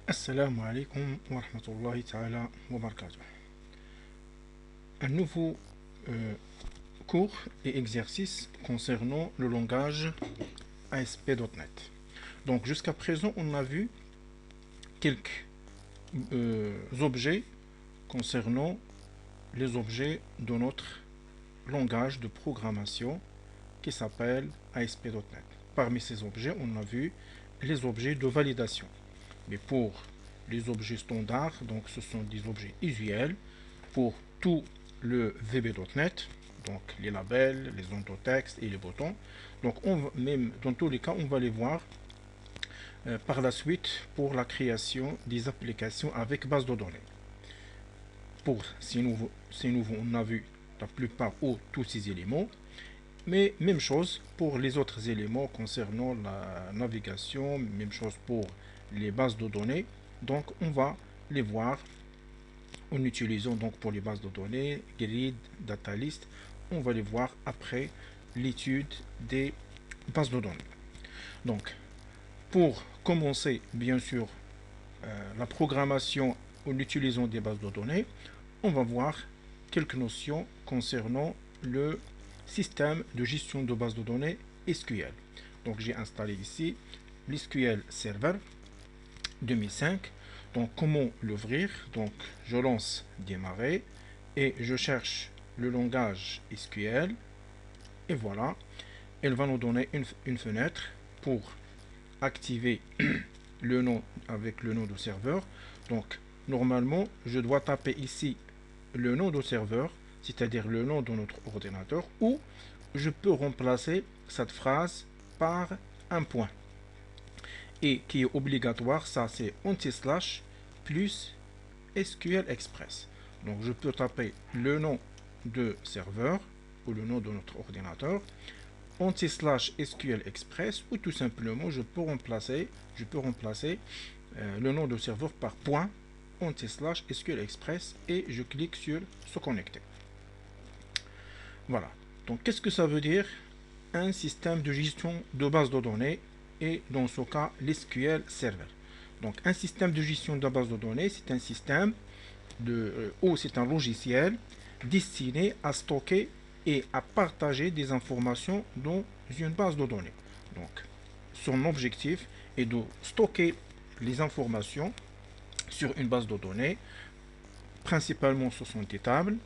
Assalamu alaikum wa rahmatullahi ta'ala wa barakatuh. Un nouveau euh, cours et exercice concernant le langage ASP.NET. Donc jusqu'à présent, on a vu quelques objets concernant les objets de notre langage de programmation qui s'appelle ASP.NET. Parmi ces objets, on a vu les objets de validation. Mais pour les objets standards, donc ce sont des objets usuels pour tout le VB.NET, donc les labels, les zones de texte et les boutons. Donc même dans tous les cas, on va les voir par la suite pour la création des applications avec base de données. Pour ces nouveaux, on a vu la plupart ou tous ces éléments. Mais même chose pour les autres éléments concernant la navigation, même chose pour les bases de données. Donc on va les voir en utilisant donc pour les bases de données, grid, data list. On va les voir après l'étude des bases de données. Donc pour commencer bien sûr la programmation en utilisant des bases de données, on va voir quelques notions concernant le système de gestion de base de données SQL. Donc j'ai installé ici l'SQL Server 2005. Donc comment l'ouvrir? Donc je lance démarrer et je cherche le langage SQL et voilà, elle va nous donner une fenêtre pour activer le nom avec le nom de serveur. Donc normalement je dois taper ici le nom de serveur, c'est-à-dire le nom de notre ordinateur, ou je peux remplacer cette phrase par un point. Et qui est obligatoire, ça c'est anti-slash plus SQL Express. Donc je peux taper le nom de serveur ou le nom de notre ordinateur, anti-slash SQL Express, ou tout simplement je peux remplacer le nom de serveur par point anti-slash SQL Express et je clique sur se connecter. Voilà. Donc qu'est-ce que ça veut dire un système de gestion de base de données et dans ce cas l'SQL Server. Donc un système de gestion de base de données, c'est un système ou c'est un logiciel destiné à stocker et à partager des informations dans une base de données. Donc son objectif est de stocker les informations sur une base de données. Principalement ce sont des tables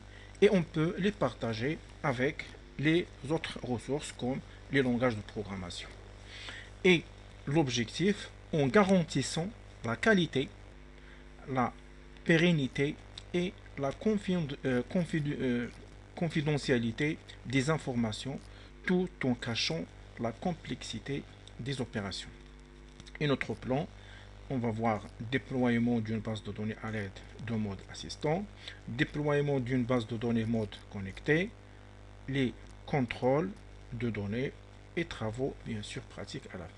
et on peut les partager avec les autres ressources comme les langages de programmation. Et l'objectif en garantissant la qualité, la pérennité et la confidentialité des informations tout en cachant la complexité des opérations. Et notre plan, on va voir déploiement d'une base de données à l'aide d'un mode assistant, déploiement d'une base de données mode connecté, les contrôles de données et travaux bien sûr pratiques à la fin.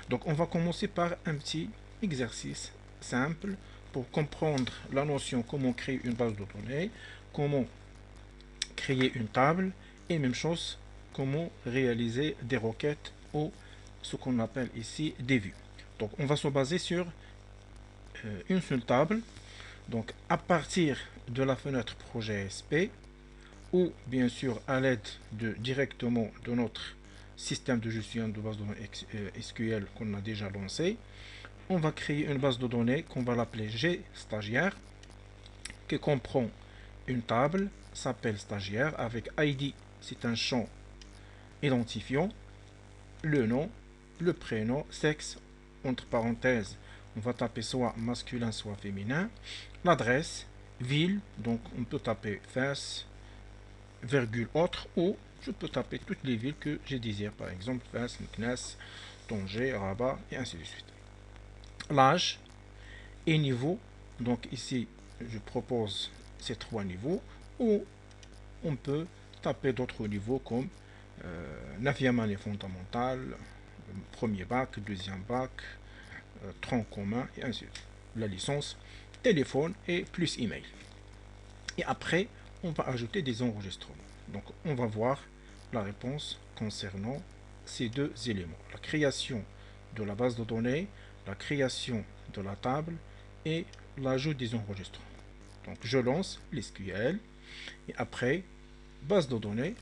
Donc on va commencer par un petit exercice simple pour comprendre la notion comment créer une base de données, comment créer une table et même chose comment réaliser des requêtes ou ce qu'on appelle ici des vues. Donc on va se baser sur une seule table. Donc à partir de la fenêtre projet SP ou bien sûr à l'aide directement de notre système de gestion de base de données SQL qu'on a déjà lancé, on va créer une base de données qu'on va l'appeler G stagiaire qui comprend une table s'appelle stagiaire avec ID, c'est un champ identifiant, le nom, le prénom, sexe, entre parenthèses, on va taper soit masculin soit féminin, l'adresse, ville, donc on peut taper Fès, virgule autre, ou je peux taper toutes les villes que je désire, par exemple Fès, Meknès, Tanger, Rabat, et ainsi de suite. L'âge et niveau, donc ici je propose ces trois niveaux, ou on peut taper d'autres niveaux comme 9e année fondamentale, premier bac, deuxième bac, tronc commun et ainsi de suite. La licence, téléphone et plus email. Et après, on va ajouter des enregistrements. Donc on va voir la réponse concernant ces deux éléments. La création de la base de données, la création de la table et l'ajout des enregistrements. Donc je lance l'SQL et après base de données,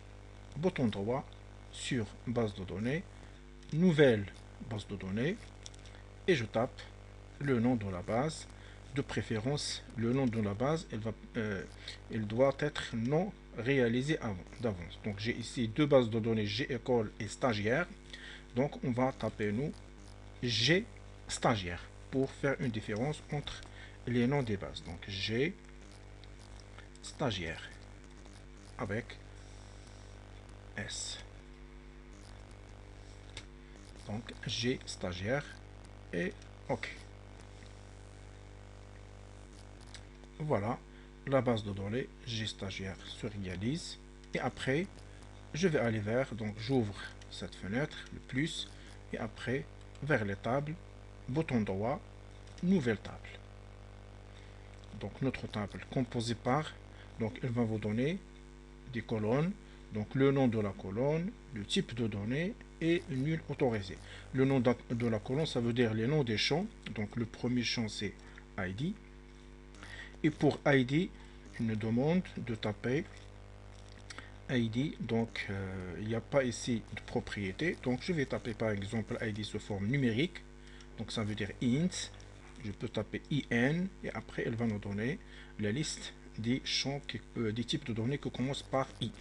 bouton droit sur base de données, nouvelle base de données et je tape le nom de la base. De préférence, le nom de la base, il doit être non réalisé d'avance. Donc j'ai ici deux bases de données, G-école et stagiaire. Donc on va taper nous G stagiaire pour faire une différence entre les noms des bases. Donc G stagiaire avec S. Donc G stagiaire et OK. Voilà, la base de données G stagiaire se réalise. Et après, je vais aller vers, donc j'ouvre cette fenêtre, le plus, et après, vers les tables, bouton droit, nouvelle table. Donc notre table composée par, donc elle va vous donner des colonnes, donc le nom de la colonne, le type de données et nul autorisé. Le nom de la colonne, ça veut dire les noms des champs. Donc le premier champ c'est ID. Et pour ID, il nous demande de taper ID. Donc il n'y a pas ici de propriété. Donc je vais taper par exemple ID sous forme numérique. Donc ça veut dire int. Je peux taper IN et après elle va nous donner la liste des champs, des types de données qui commencent par I.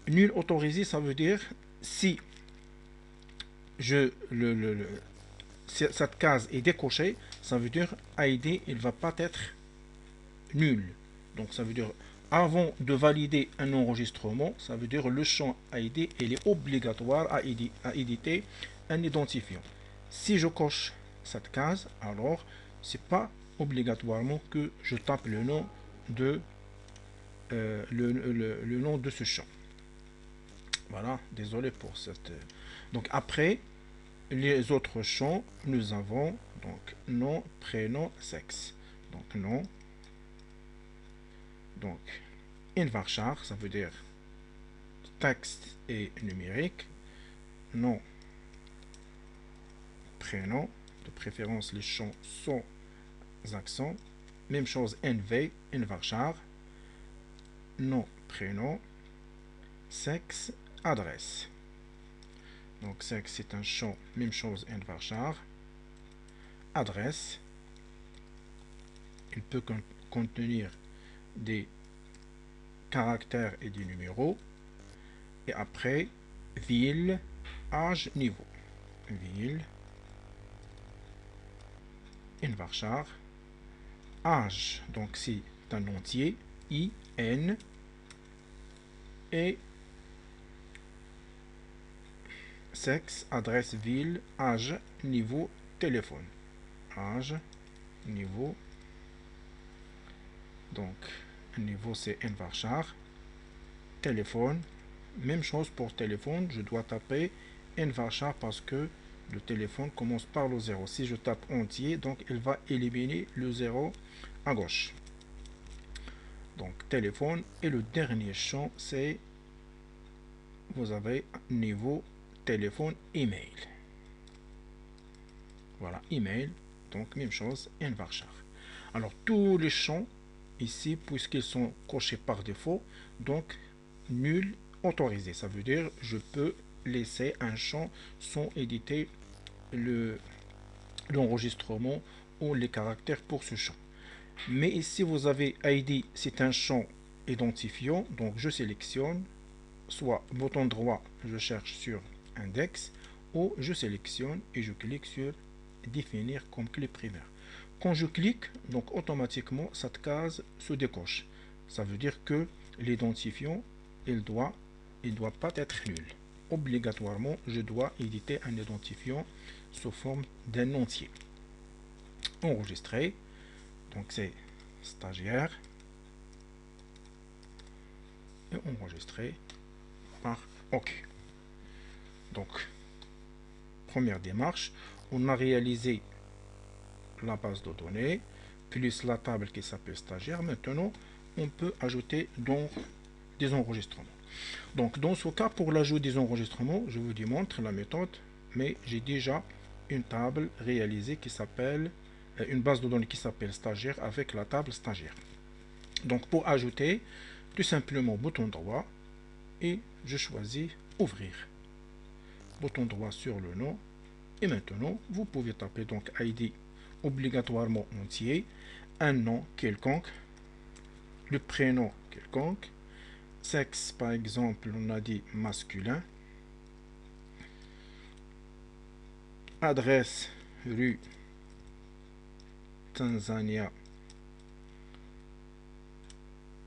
Nul autorisé, ça veut dire si cette case est décochée, ça veut dire ID il va pas être nul. Donc ça veut dire avant de valider un enregistrement, ça veut dire le champ ID il est obligatoire à éditer un identifiant. Si je coche cette case, alors c'est pas obligatoirement que je tape le nom de le nom de ce champ. Voilà, désolé pour cette. Donc après les autres champs, nous avons donc nom, prénom, sexe. Donc nom. Donc varchar, ça veut dire texte et numérique. Nom, prénom, de préférence les champs sans accent. Même chose NV, varchar. Nom, prénom, sexe, adresse. Donc sexe c'est un champ, même chose varchar. Adresse, il peut contenir des caractères et des numéros. Et après, ville, âge, niveau. Ville, varchar. Âge, donc c'est un entier, IN. Et sexe, adresse, ville, âge, niveau, téléphone. Âge, niveau. Donc, niveau c'est varchar. Téléphone, même chose pour téléphone, je dois taper varchar parce que le téléphone commence par le 0. Si je tape entier, donc il va éliminer le 0 à gauche. Donc téléphone et le dernier champ c'est vous avez niveau téléphone email. Voilà, email, donc même chose varchar. Alors tous les champs ici, puisqu'ils sont cochés par défaut, donc nul autorisé. Ça veut dire je peux laisser un champ sans éditer l'enregistrement ou les caractères pour ce champ. Mais ici vous avez ID, c'est un champ identifiant, donc je sélectionne, soit bouton droit, je cherche sur index, ou je sélectionne et je clique sur définir comme clé primaire. Quand je clique, donc automatiquement cette case se décoche. Ça veut dire que l'identifiant il doit pas être nul. Obligatoirement, je dois éditer un identifiant sous forme d'un entier. Enregistrer, donc c'est stagiaire et enregistrer par OK. Donc première démarche, on a réalisé la base de données plus la table qui s'appelle stagiaire. Maintenant on peut ajouter donc des enregistrements. Donc dans ce cas, pour l'ajout des enregistrements, je vous démontre la méthode, mais j'ai déjà une table réalisée qui s'appelle une base de données qui s'appelle stagiaire avec la table stagiaire. Donc pour ajouter, tout simplement bouton droit et je choisis ouvrir. Bouton droit sur le nom et maintenant vous pouvez taper donc ID obligatoirement entier, un nom quelconque, le prénom quelconque, sexe par exemple on a dit masculin, adresse rue Tanzania,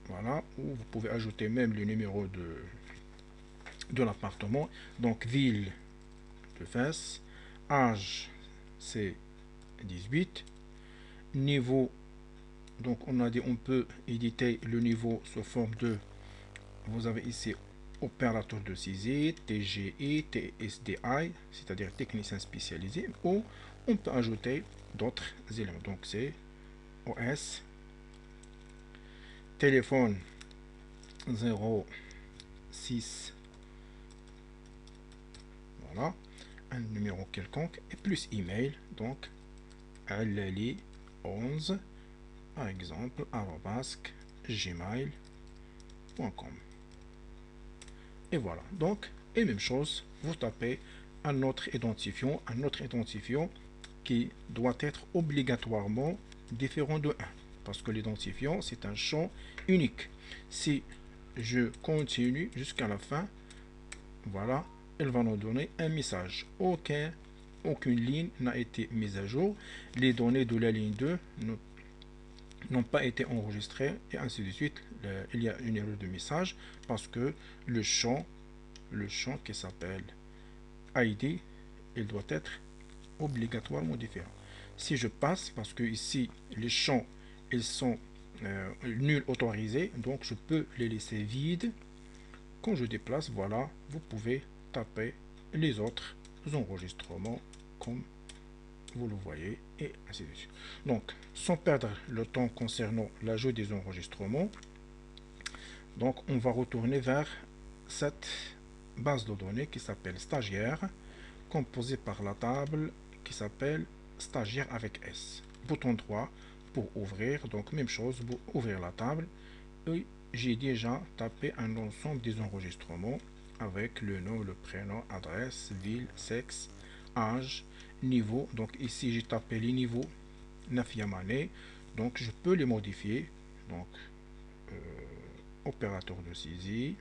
voilà, ou vous pouvez ajouter même le numéro de l'appartement, donc ville de Fès, âge c'est 18, niveau, donc on a dit on peut éditer le niveau sous forme de, vous avez ici opérateur de saisie, TGI, TSDI, c'est-à-dire technicien spécialisé, ou on peut ajouter d'autres éléments, donc c'est OS, téléphone 06, voilà, un numéro quelconque, et plus email, donc alali 11 par exemple gmail.com. Et voilà, donc, et même chose, vous tapez un autre identifiant qui doit être obligatoirement différent de 1, parce que l'identifiant, c'est un champ unique. Si je continue jusqu'à la fin, voilà, elle va nous donner un message. Aucune ligne n'a été mise à jour. Les données de la ligne 2 n'ont pas été enregistrées, et ainsi de suite. Il y a une erreur de message parce que le champ qui s'appelle ID, il doit être obligatoirement différent. Si je passe, parce que ici les champs ils sont nuls autorisés, donc je peux les laisser vides. Quand je déplace, voilà, vous pouvez taper les autres enregistrements comme vous le voyez, et ainsi de suite. Donc, sans perdre le temps concernant l'ajout des enregistrements, donc on va retourner vers cette base de données qui s'appelle stagiaire, composée par la table qui s'appelle stagiaire avec S. Bouton droit pour ouvrir, donc même chose, pour ouvrir la table, et j'ai déjà tapé un ensemble des enregistrements avec le nom, le prénom, adresse, ville, sexe, âge, niveau. Donc ici j'ai tapé les niveaux Nafiamane, donc je peux les modifier. Donc opérateur de saisie,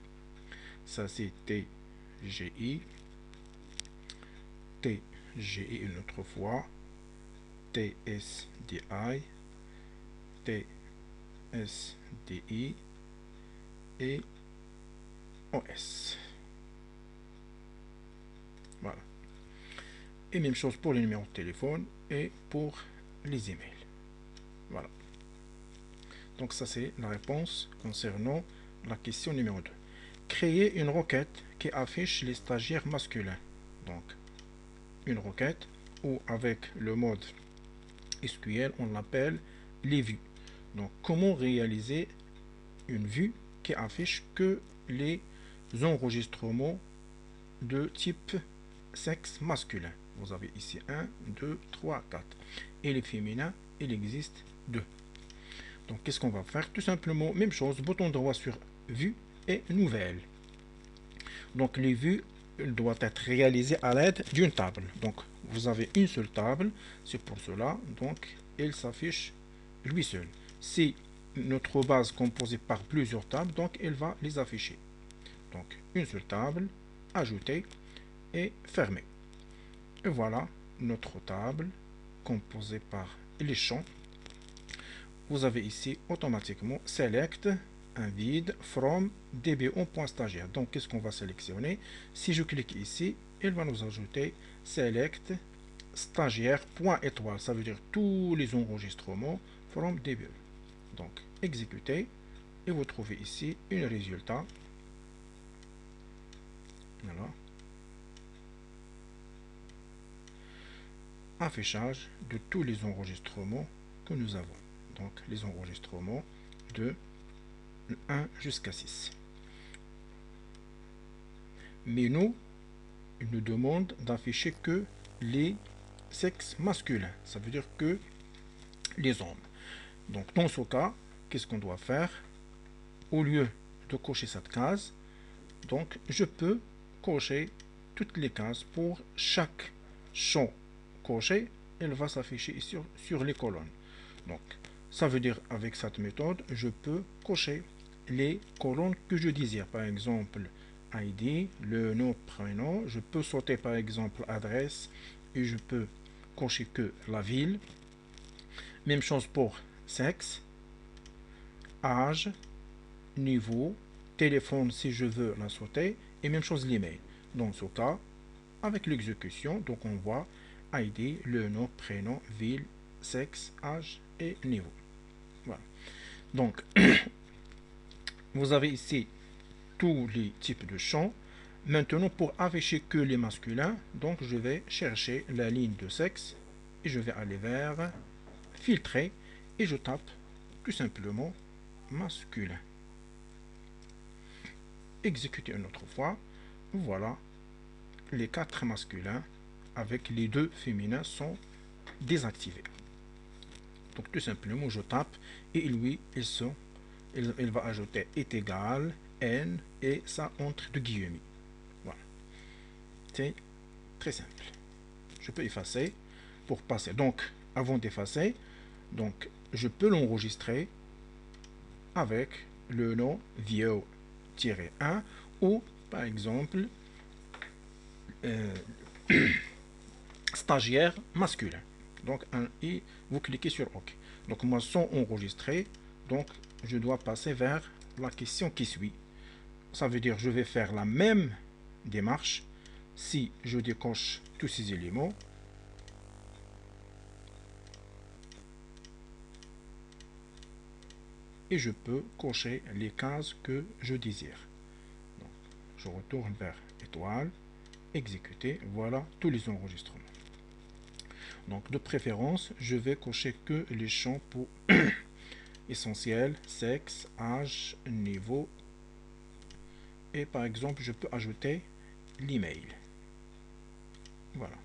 ça c'est TGI, TGI une autre fois, TSDI, TSDI et OS. Voilà. Et même chose pour les numéros de téléphone et pour les emails. Voilà. Donc ça c'est la réponse concernant la question numéro 2. Créer une requête qui affiche les stagiaires masculins. Donc une requête ou avec le mode SQL on l'appelle les vues. Donc comment réaliser une vue qui affiche que les enregistrements de type sexe masculin. Vous avez ici 1, 2, 3, 4. Et les féminins, il existe 2. Donc qu'est-ce qu'on va faire? Tout simplement, même chose, bouton droit sur vue et nouvelle. Donc les vues doivent être réalisées à l'aide d'une table. Donc vous avez une seule table, c'est pour cela, donc il s'affiche lui seul. Si notre base composée par plusieurs tables, donc elle va les afficher. Donc une seule table, ajouter et fermer. Et voilà notre table composée par les champs. Vous avez ici automatiquement select un vide from dbo.stagiaire. Donc qu'est-ce qu'on va sélectionner? Si je clique ici, il va nous ajouter select stagiaire.étoile. Ça veut dire tous les enregistrements from dbo. Donc exécuter et vous trouvez ici un résultat. Voilà. Affichage de tous les enregistrements que nous avons. Donc les enregistrements de 1 jusqu'à 6. Mais nous, il nous demande d'afficher que les sexes masculins. Ça veut dire que les hommes. Donc dans ce cas, qu'est-ce qu'on doit faire? Au lieu de cocher cette case, donc je peux cocher toutes les cases. Pour chaque champ coché, elle va s'afficher sur les colonnes. Donc ça veut dire, avec cette méthode, je peux cocher les colonnes que je désire. Par exemple, ID, le nom, prénom. Je peux sauter par exemple adresse et je peux cocher que la ville. Même chose pour sexe, âge, niveau, téléphone si je veux la sauter, et même chose l'email. Dans ce cas, avec l'exécution, donc on voit ID, le nom, prénom, ville, sexe, âge et niveau. Voilà. Donc, vous avez ici tous les types de champs. Maintenant, pour afficher que les masculins, donc je vais chercher la ligne de sexe et je vais aller vers filtrer et je tape tout simplement masculin. Exécuter une autre fois. Voilà, les 4 masculins avec les 2 féminins sont désactivés. Donc tout simplement je tape et lui il va ajouter est égal n et ça entre de guillemets. Voilà, c'est très simple. Je peux effacer pour passer. Donc avant d'effacer, donc je peux l'enregistrer avec le nom view-1 ou par exemple stagiaire masculin. Donc et vous cliquez sur OK. Donc moi sans enregistrer, donc je dois passer vers la question qui suit. Ça veut dire je vais faire la même démarche si je décoche tous ces éléments. Et je peux cocher les cases que je désire. Donc, je retourne vers étoile, exécuter, voilà tous les enregistrements. Donc de préférence, je vais cocher que les champs pour essentiel, sexe, âge, niveau. Et par exemple, je peux ajouter l'email. Voilà.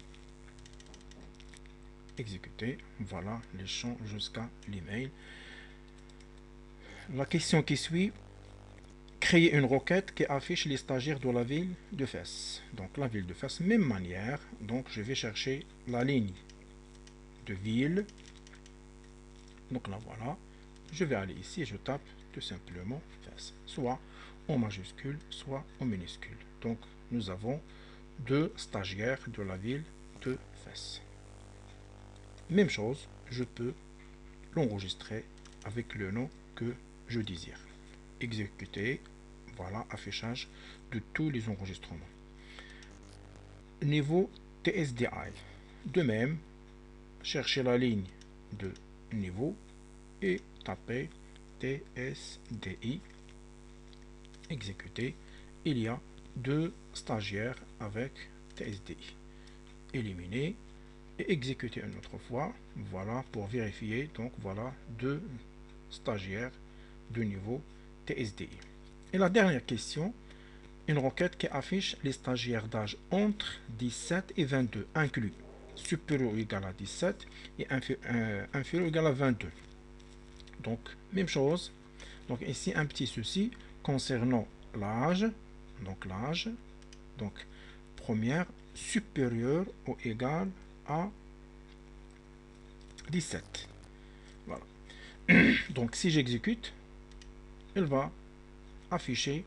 Exécuter, voilà les champs jusqu'à l'email. La question qui suit, créer une requête qui affiche les stagiaires de la ville de Fès. Donc la ville de Fès, même manière. Donc je vais chercher la ligne de ville. Donc là voilà. Je vais aller ici et je tape tout simplement Fès. Soit en majuscule, soit en minuscule. Donc nous avons 2 stagiaires de la ville de Fès. Même chose, je peux l'enregistrer avec le nom que je désire. Exécuter, voilà, affichage de tous les enregistrements. Niveau TSDI. De même, cherchez la ligne de niveau et tapez TSDI. Exécuter. Il y a 2 stagiaires avec TSDI. Éliminer et exécuter une autre fois. Voilà, pour vérifier. Donc voilà 2 stagiaires de niveau TSDI. Et la dernière question, une requête qui affiche les stagiaires d'âge entre 17 et 22, inclus supérieur ou égal à 17 et inférieur ou égal à 22. Donc, même chose. Donc, ici, un petit souci concernant l'âge. Donc, l'âge. Donc, première, supérieur ou égal à 17. Voilà. Donc, si j'exécute, elle va afficher,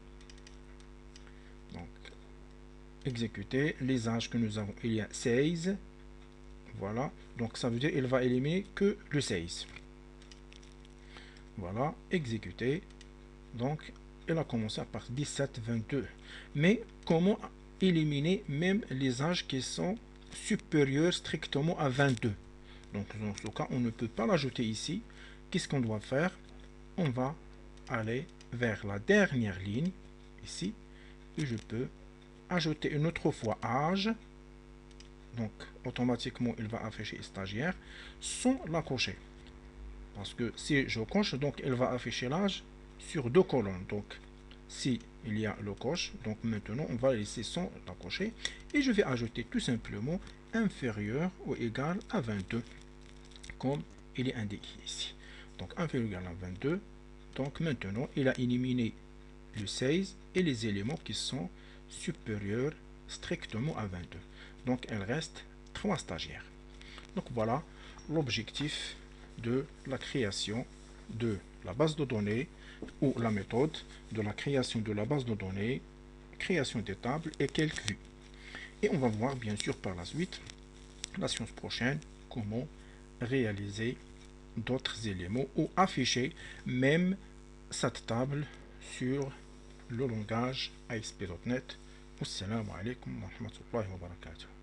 donc exécuter les âges que nous avons. Il y a 16. Voilà, donc ça veut dire il va éliminer que le 16. Voilà, exécuter. Donc elle a commencé à partir 17, 22. Mais comment éliminer même les âges qui sont supérieurs strictement à 22? Donc dans ce cas, on ne peut pas l'ajouter ici. Qu'est-ce qu'on doit faire? On va aller vers la dernière ligne ici et je peux ajouter une autre fois âge. Donc automatiquement il va afficher stagiaire sans la cocher, parce que si je coche, donc elle va afficher l'âge sur 2 colonnes. Donc si il y a le coche, donc maintenant on va laisser sans la cocher et je vais ajouter tout simplement inférieur ou égal à 22 comme il est indiqué ici. Donc 1,22. Donc maintenant, il a éliminé le 16 et les éléments qui sont supérieurs strictement à 22. Donc il reste 3 stagiaires. Donc voilà l'objectif de la création de la base de données ou la méthode de la création de la base de données, création des tables et quelques vues. Et on va voir bien sûr par la suite, la séance prochaine, comment réaliser d'autres éléments ou afficher même cette table sur le langage ASP.NET. Assalamu alaikum wa rahmatullahi wa barakatuh.